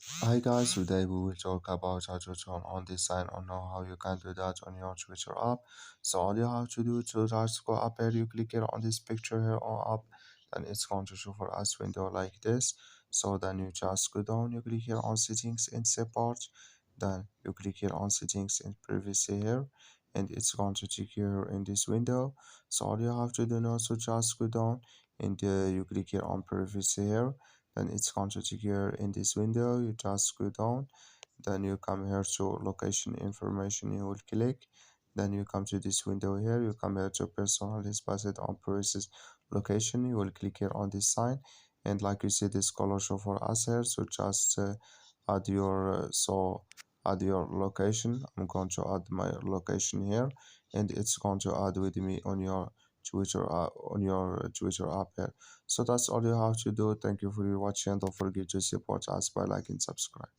Hi guys, today we will talk about how to turn on this sign or know how you can do that on your Twitter app. So all you have to do to just go up here, you click here on this picture here on up, then it's going to show for us window like this. So then you just go down, you click here on settings and support, then you click here on settings and privacy here, and it's going to take you here in this window. So all you have to do now, so just go down and you click here on privacy here, then it's going to take you here in this window. You just scroll down, then you come here to location information, you will click, then you come to this window here, you come here to personalize based on previous location, you will click here on this sign, and like you see this color show for us here, so just add your add your location. I'm going to add my location here, and it's going to add with me on your Twitter app here. So that's all you have to do. Thank you for your watching. Don't forget to support us by liking and subscribe.